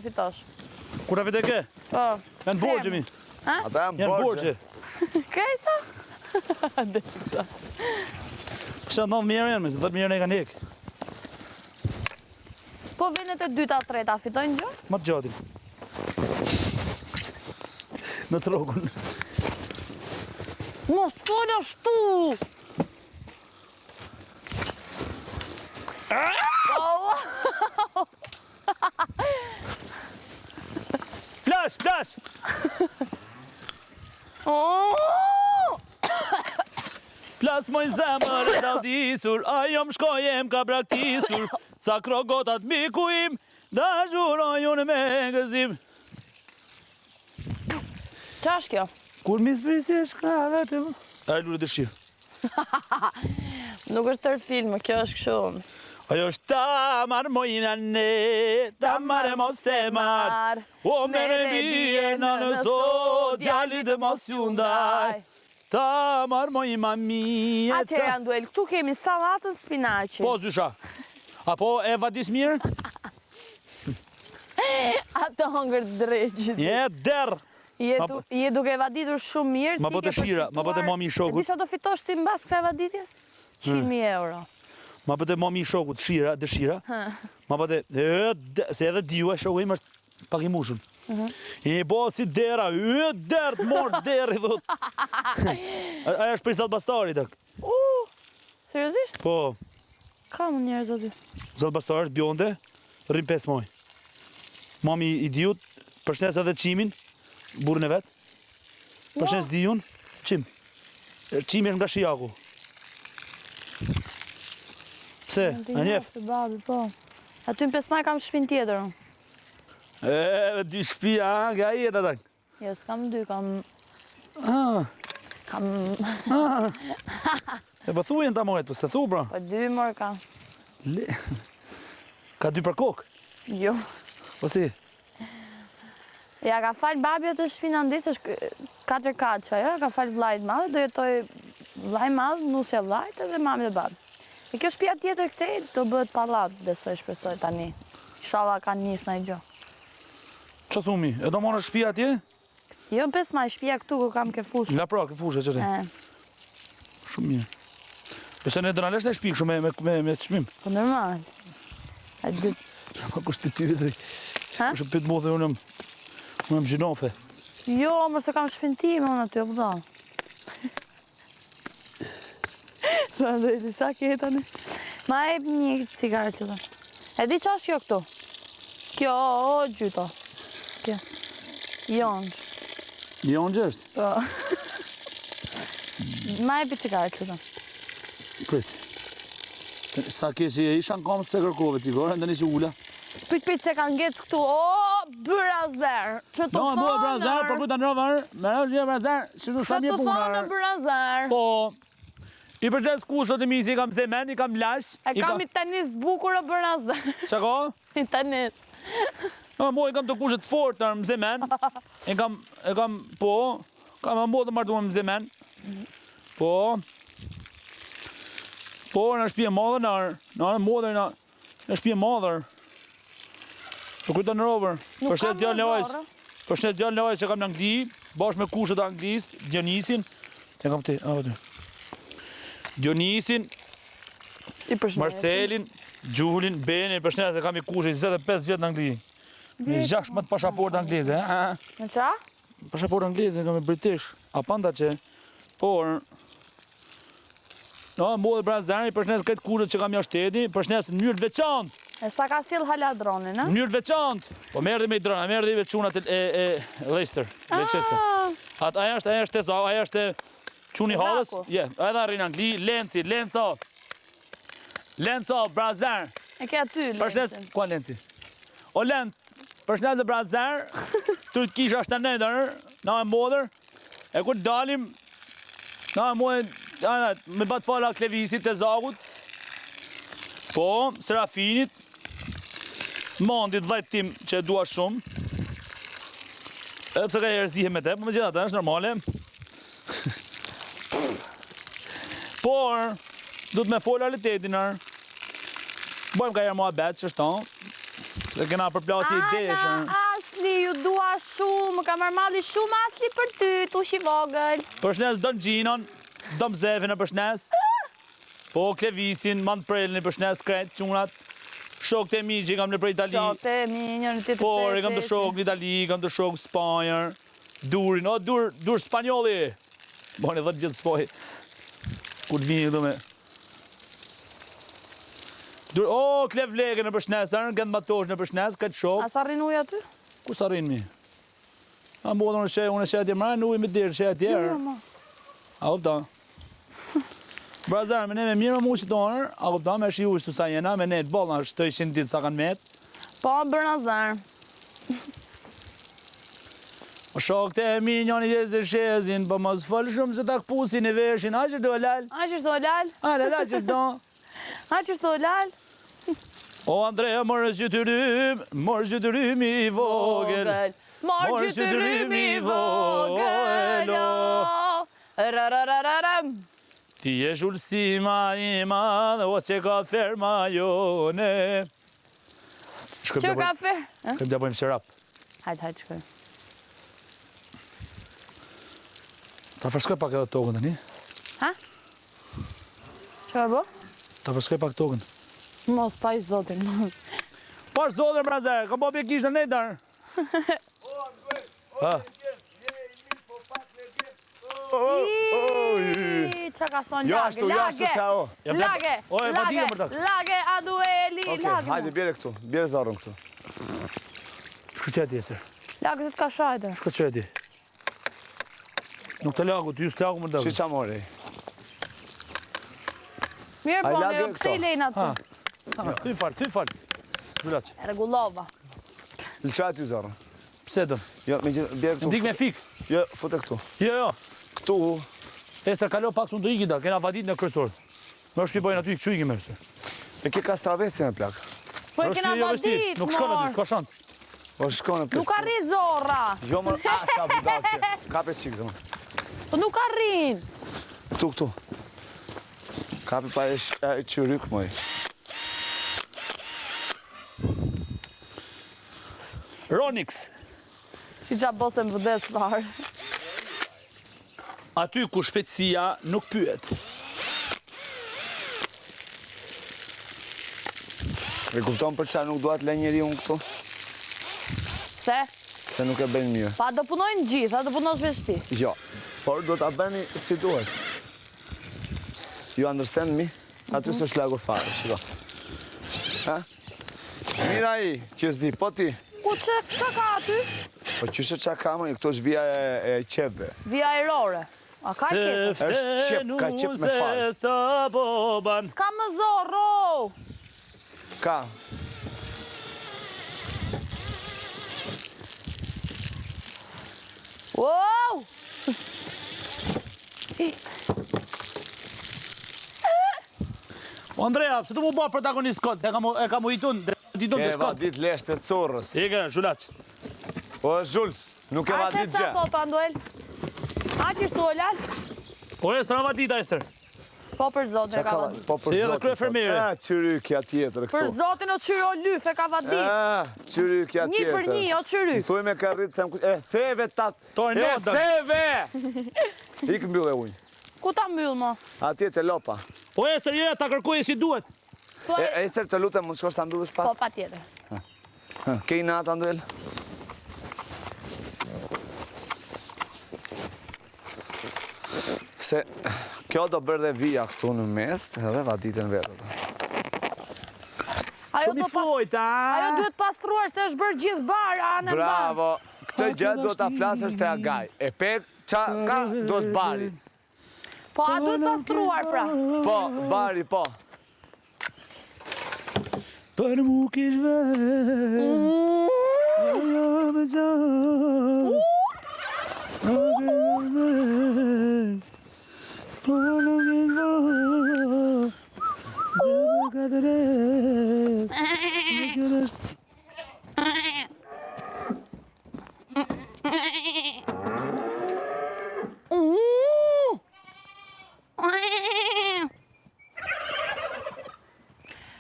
fitosh. Kur ta fitoj ke? Po. Janë borxhe mi. Ata janë borxhe. Këta? Pse 9 mijë janë, me 10 mijë ne kanë hek. Po vendet e dyta, treta fitojnë gjë? Më të gjatin. Në trogun. Mos fol ashtu! Flash! Plas mojnë zemër e daldisur, ajo më shkojem ka braktisur, sa krogotat miku im, da zhuroj unë me gëzim. Qa është kjo? Kur mi s'prisi shka vetëm. A e lure dëshirë. Nuk është tërë film, kjo është kështu. Ajo është tamar mojna ne, tamar e mos e mar. O mere bie në nëzot, djallit e mos ju ndaj. Tamar moj mami. Atëherë janë duel, këtu kemi salatën spinaqi. Po zysha. Apo e vadis mirë? Atë hongër dreqit. Je der. Je duke vaditur shumë mirë. Ma bëte shira, ma bëte mami i shokut. Disha do fitosh ti mbas kësaj vaditjes? 100.000 euro. Ma bëte mami i shokut, shira, dëshira. Ma bëte, se edhe diu e shoku im është pak i mushën. I bo si dera, der të morë deri, thot. Aja është prej Zalbastari, tak. Seriozisht? Po, Ka më njerëz aty. Zalbastari është bjonde, rrim 5 muaj. Mami i diut, përshnes edhe qimin, burën e vetë. Përshnes diun, qim. Qimi është nga Shijaku. Pse, a njef? Babi, po. Aty në 5 maj kam shpinë tjetër. Dy shpia, nga i jetë atak. Jo, s'kam 2, kam... E po thujen ta mojt, po se thu, bro. Po 2 mor kam. Ka 2 për kokë? Jo. Po si? Ja, ka falë babi atë shpina ndisë, është 4 kaqa, ja, ka falë vlajt madhe, do jetoj vlaj madhe, nusja vlajt edhe mami dhe babi. E kjo shpia tjetër këtej, do bëhet pallat, besoj, shpresoj tani. Inshallah ka njës në i gjo. Që thumi, e do morë shpia atje? Jo, 5 maj, shpia këtu ku kam ke fushë. Nga pra, ke fushë, që të. Shumë mirë. Pëse ne dëna lesh të shpikë shumë me të shmim? Po normal. E dy... Ma kushtë të tyri të... Kështë pëtë mu dhe unë më gjinofe. Jo, mërë se kam shpintime unë aty, o pëdo. Sa ndojti, sa ke tani? Ma e një cigaret të dhe. E di qa është jo këtu? Kjo, o, gjyto. Kjo. Jongjë. Jongjë është? Po. Ma e pi cigaret të dhe. Prit. Sa ke që isha në kamë së të kërkove cigare, ndë një që ula. Prit se kanë ngecë këtu, o, brazer. Që të thonë? No, brazer, për kujta në rëvër, me është një brazer, që në shumë një punar. Që të thonë brazer? Po, i përgjes kushët e misi, i kam zemen, i kam lash. E kam i tenis bukur o brazer. Që ka? I tenis. No, mo, i kam të kushët fort në më zemen. E kam, po, kam ambo të martuar më zemen. Po, në shpje madhër, në modër, në shpje madhër. Për kujta në rovër, përshnet djallë në përshnet djallë në ojës që kam në Angli, bashkë me kushët anglisë, Dionisin, e kam të, Dionisin, Marcelin, Gjulin, Benin, përshnet se kam i kushët 25 vjetë në Angli. Në 6 më të pashaport angleze, Në qa? Pashaport angleze, kam i british, a panda që, por, no, mo dhe brazani, përshnet këtë kushët që kam jashteti, përshnet në njërë veçantë. E sa ka sjell hala dronin, në? Në njërë veçantë. Po merdi me i drona, merdi me qunat e Leicester, Leicester. Aja është aja është quni halës. Edhe arrin Angli, Lenci, Lenco, Brazar. E ke aty, Lenci. Përshnes, ku Lenci? O Lenc, përshnes dhe Brazar, të kisha është të nedër, na e modër, e kur dalim, na e modër, me bat fala Klevisit të Zagut, po, Serafinit, mandit vajt tim që e dua shumë. Edhe pse ka herëzihe me te, po me gjitha ta, është normale. Por, du të me folë realitetin arë. Bojmë ka herë mua betë që është ta. Dhe kena përplasi i desh. Ana, Asli, ju dua shumë, ka marrë malli shumë Asli për ty, tush i vogël. Përshnes do në gjinon, do më zefin e përshnes. Po Klevisin, man prelni përshnes krejt, qunat. Shok të mi që i kam në për Itali. Shok të mi, njërë të të Por, i kam të shok në Itali, i kam të shok Spanjër. Durin, o, dur Spanjoli. Boni 10 vjetë spoj. Kur të vini këtu me. Dur, o, Klev Lege në përshnesër, këndë matosh në përshnes, këtë shok. A sa rrin uja ty? Ku sa rrin mi? A më bodhën unë e shetë jemra, në ujë me dirë shetë tjerë. A kupta? Brazar, me ne me mirë më uqë të onër, a kupta, me shi uqë të sa jena, me ne të bolna është të ishin ditë sa kanë metë. Po, Bernazar. O shok të e mi njën i jesë dhe shezin, po mos fëllë shumë se ta këpusin e veshin, a që do lal? A që shto lal? A lal, a që do? A që shto lal? O Andrea, morë gjytërim i vogël. Morë gjytërim i vogël. Rararararam. Ti e shulsima i madhe, o që ka ferma jone. Që ka fer? Shkëm të bëjmë sirap. Hajtë, shkoj. Ta përskoj pak edhe tokën të një. Ha? Që e bo? Ta përskoj pak tokën. Mos pa i zotin. Par zotin, Brazar, kam po pjekish në nejtar. Qa ka thonë Jo, lage, ashtu, jo, ashtu se o. lage, O, e vadime për ta. lage, adueli, Okej, hajde, bjere këtu, bjere zarën këtu. Shku që e ti, esër? lage se t'ka shajtë. Shku që e ti? Nuk të lagu, ty s'të lagu më Që dëgë. qa mori? Mirë Ai po, lage mirë, këse i këto. lejnë aty. Ty falë. Zulac, Regullova. Lëqa ty zarën. pse dëm? Jo, me gjithë, bjere Ndik këtu. me fik. Jo, fute këtu. Jo. Këtu, Ester, kalo pak sun të iki da, kena vadit në kërësor. Më është pibojnë aty, këqu iki me përse. e ke ka straveci me plak. Po e kena vadit, Nuk shkon aty, mor. s'ka shantë. O, shkone plak. Nuk arri zorra. Jo, mër, a, qa budakse. Kape qikë, zëmë. Po nuk arrin. Këtu. Kape pa e qyryk, moj. Ronix. Që qa bose më vëdes farë. Aty ku shpejtësia nuk pyet. E kupton për qa nuk duat le njeri unë këtu? Se? Se nuk e bëjnë mirë. Pa do punojnë gjitha, do punosh veç ti. Jo, por do t'a bëni si duhet. You understand me? Aty së shlagur fare, shiko. Ha? Mira i, që s'di, po ti? Ku që ka aty? Po qyshe qa ka më, këto është vija e qepve. Via erore. A ka qepë? Është qep, ka qep me farë. S'ka më zorro. Ka. Wow! O Andrea, pse të mu ba protagonist kod, se e kam ujtun, ditun Ke të shkot. vadit lesht e corrës. Ike, Zhulac. Po është Zhulës, nuk e A që vadit ta gjë. po, Panduel? A që shtu o lal? O Ester, në vadita, Ester. Po për zotin e ka vadit. Po për Si edhe zotin. kryefermire. Qyrykja tjetër Për këtu. zotin o qyri o lyf e ka vadit. Qyrykja Një tjetër. për një, o qyri. I thuj me ka rritë, them, e theve tat. To e E notën. theve! Ik mbyll e ujnë. Ku ta mbyll mo? Atje te lopa. O Ester, je, ta kërkuje si duhet. E ser të lutem, mund shkosh ta mbyllësh Po, pak? pa tjetër. Ke i natë, Anduel? Se kjo do bërë dhe vija këtu në mes, edhe vaditën vetë. Ajo Shumë i do pas... fojt, Ajo a? duhet pastruar se është bërë gjithë barë, anë e barë. Bravo! Këtë gjë do ta flasësh te agaj. E pek, qa ka, do të bari. Po, a duhet pastruar pra. Po, bari, po. Për mu kish vërë, jo me gjatë,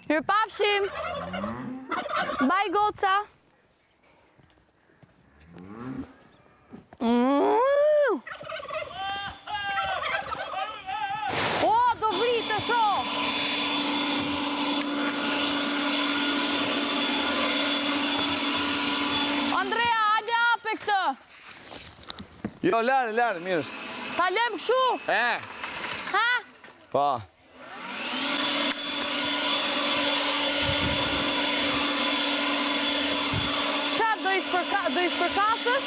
Mirë pafshim. Bye, goca. Jo, lare, mirë është. Ta lem këshu! Ha? Pa. Qatë do i spërkasës?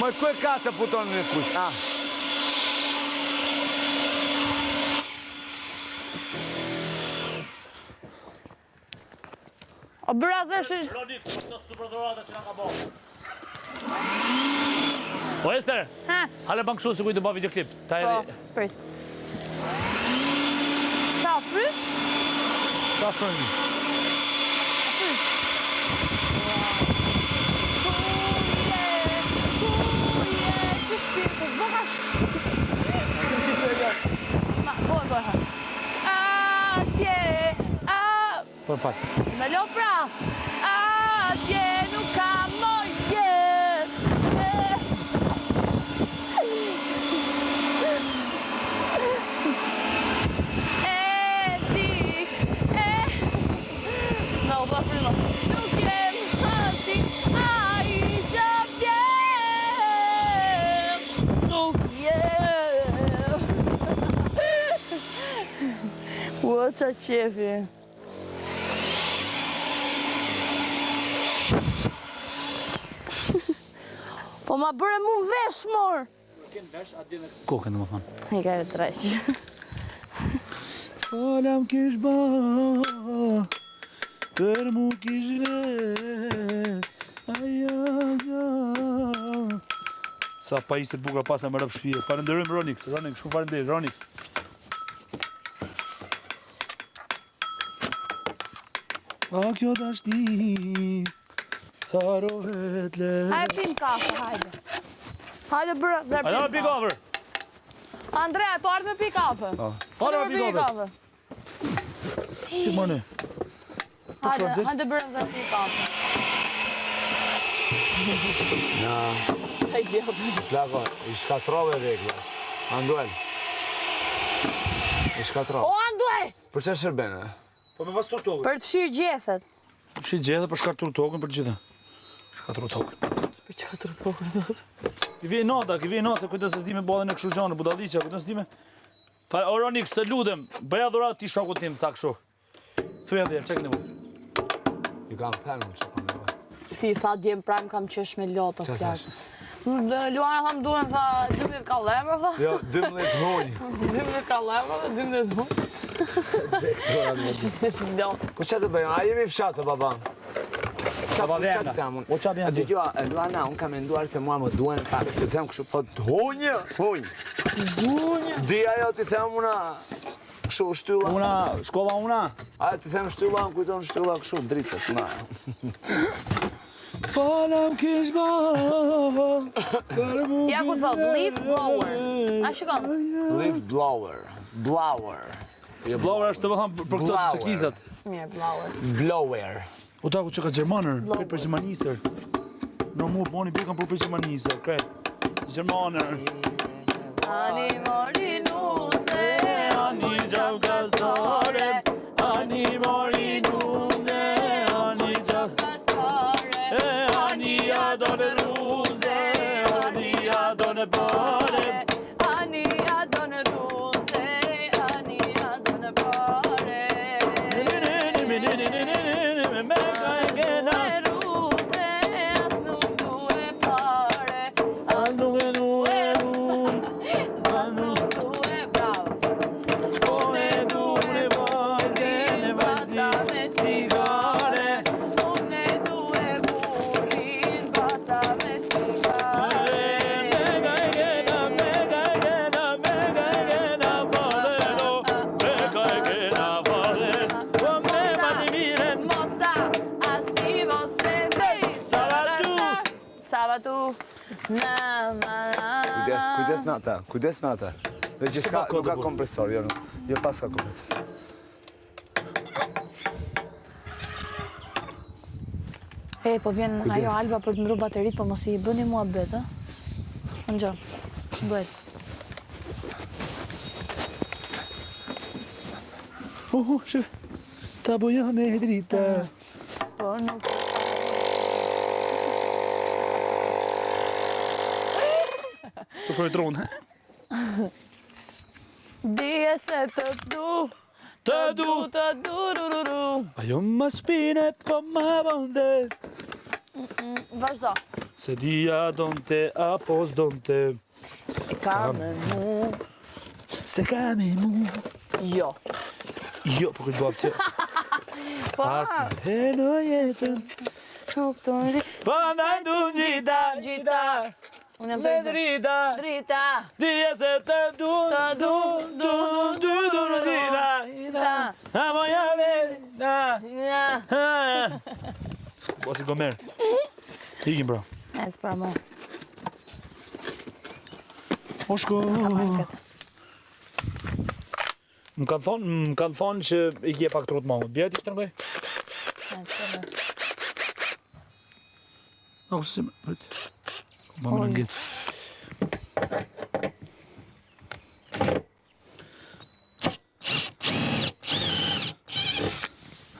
Moj, ku e ka të puton në kush? O brazer shi... Ronik, për të super dorata që na ka bërë. O Ester, hale ban kështu se kujtë bë videoklip. Ta Po, edhe... prit. Ta fryt? Ta fryt. Për fat. Me lo pra! Atje nuk ka më No, pa frima. Nuk jem hati, ai që vjem. Nuk jem. Ua, qa qefi. Po ma bërë mu vesh, mor! Kokën, më thonë. I ka e treq. Falam kish ba, për mu kish vet, aja. Sa pa isët bukra pasa më rëpë shpije. Falenderojmë Ronix, shumë falenderoj, Ronix. A kjo dashti, sa rohet le... Hajde pim kafe, hajde. Hajde bërë, zërë Hajde pim me pi kafër. Andrea, tu ardhë me pi kafe. Hajde me pi kafër. Ti mëne. Hajde bërë, zërë pi kafe. Plako, i shkatrove vekla. Anduel. I shkatrove. O, Anduel! Për që shërbene? Po me pastur tokën. Për të fshirë gjethet. Shi gjethe për shkatur tokën për gjitha. Shkatur tokën. Për që ka të rëtokën? Ki vje nata, kujtë se s'di me bodhe në këshu gjanë, budaliqa, kujtë se s'di me... O Ronix, të ludem, bëja dhurat ti shokut tim, ca këshu. Thuja dhe, që këni mu? I kam përmë që kam nevoj. Si, tha djemë prajmë kam qesh me loto, Që plak. Luana thamë duhen, tha 12 ka lemër, tha. Jo, 12 honj. 12 ka lemër, 12 hunë. Po që të bëjmë, a jemi fshatë, baba? Baba venda. O qa bjenda? Aty kjo, Luana, unë kam menduar se mua më duen pak, që të them kështu, po të honjë. Dija jo t'i them una, kështu shtylla. Una, shkova una. A t'i them shtylla, më kujton shtylla kështu, dritët, na. Falam kish ba, Ja ku thot, leaf blower. A shikon? Leaf blower. Blower. Blower është të vëtham për këto të qekizat. Mirë, blower. Blower. O taku që ka Gjermanër, kret për Gjermanisër. Në mu, boni bekan për Gjermanisër, kret. Gjermanër. Ani mori nuse, Ani gjav gazare, ani mori nuse, ani gjav pastore. Ani adone ruze, ani adone bare. Ani adone ruse, ani adone pare. Ruse, as nuk du e pare. As nuk du e as nuk du e bravo. Unë du e vojtën e baza me cigare. Unë du e burin baza me cigare. Sabatu. Kujdes me ata, kujdes me ata. Dhe gjithka nuk ka kompresor, jo pas ka kompresor. E, po vjen ajo Alba për të ndru baterit, po mos i bëni mua bet, ha? Në gjë, bëhet. Shë, ta boja me drita. Po, nuk... Të fërtrunë. Dije se të du, Të du, të du, rururu. ajo më spine, po më bënde. Vazhdo. Se dia donte, apo s'donte. E ka me mu. Se ka me mu. Jo. Jo, po këtë bëpë që. Po, He në jetën. nuk të nri. Po ndaj du gjita, gjita. Unë jam Me të drita. drita. Dije se të du, Të du, du, du, du, du, gjita. A moja vedita. Ja. Po si gomer. Ikim, bro. E s'pra mo. O shko. Më kanë thonë që i kje pak trut mamut. Bjerë t'i shtërngoj? O, si më, përët. Ma më nëngit.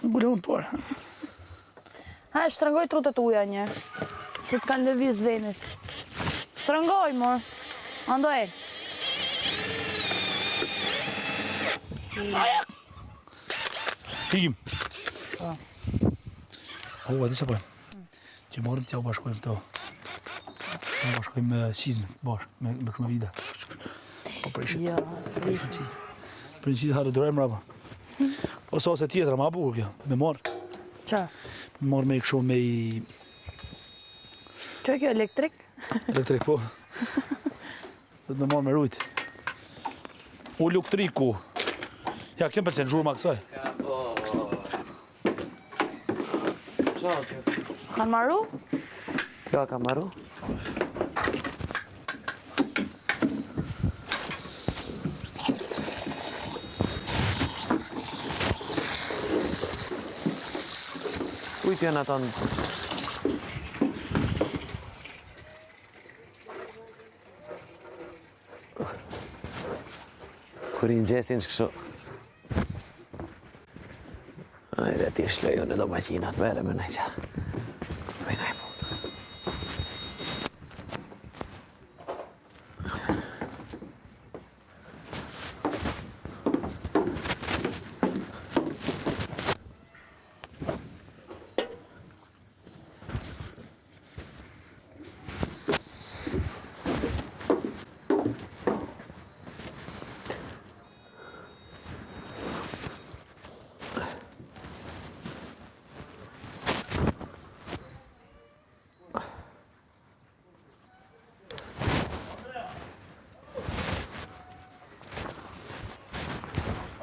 Më gule unë porë. Ha, shtrëngoj trutet uja një. Si të kanë lëviz venit. Shtrëngoj, mor. Andoj. Ikim. O, a di që pojmë? Që morëm t'ja u bashkojmë këto. U bashkojmë me qizme, me kërme vida. Po prishit. Jo, Prishit qizme. Prishit harë dorë mrapa. Ose tjetra, ma bukur kjo. Me morë. Qa? Me morë me i këshu me i Që kjo elektrik? elektrik, po. Dhe me morë me rujt. U luktriku. Ja, kem përqenë zhurë ma kësaj. Kanë maru? Kjo ka marru? Kujt janë ato? Kur i ngjesin kështu. Ajde ti shlejo në do makinat, vere me nejqa. Me nej po.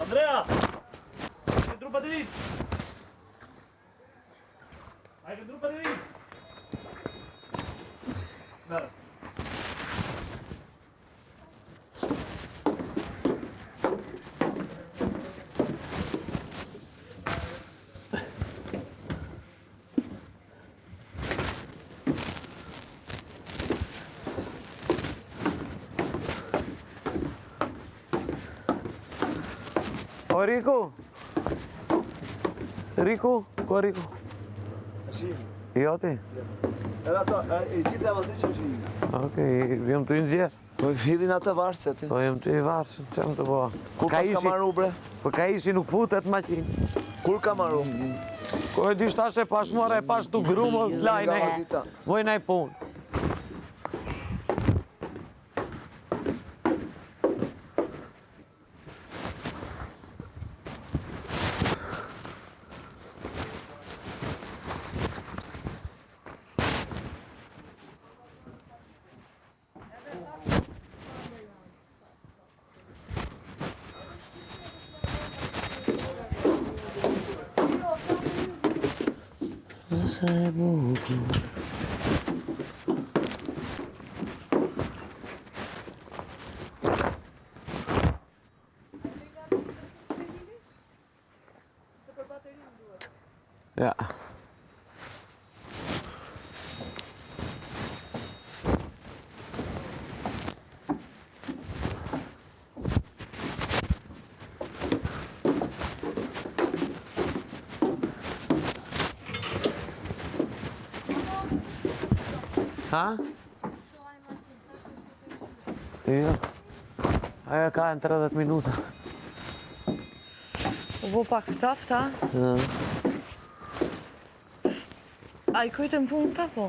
Andrea! Ai dru baterit! Ai dru baterit! Merë. O Riku? Riku? Ku Riku? Jo ti? Edhe ato, i gjithë e vazhdi që është një. Okej, jam të i nxjerë. Po vidhin atë varse aty. Po jam të i varë, që më të po. Kur pas ka marru bre? Po ka ishi nuk futet maqinë. Kur ka marru? Ko e di shtashe pash more, pash të grumë, lajne. Nga dita. Vojna i punë. Ja. Ha? Jo. Ajo ka në 30 minuta. U bo pak ftaft, a? A i kryte në punë ta, po?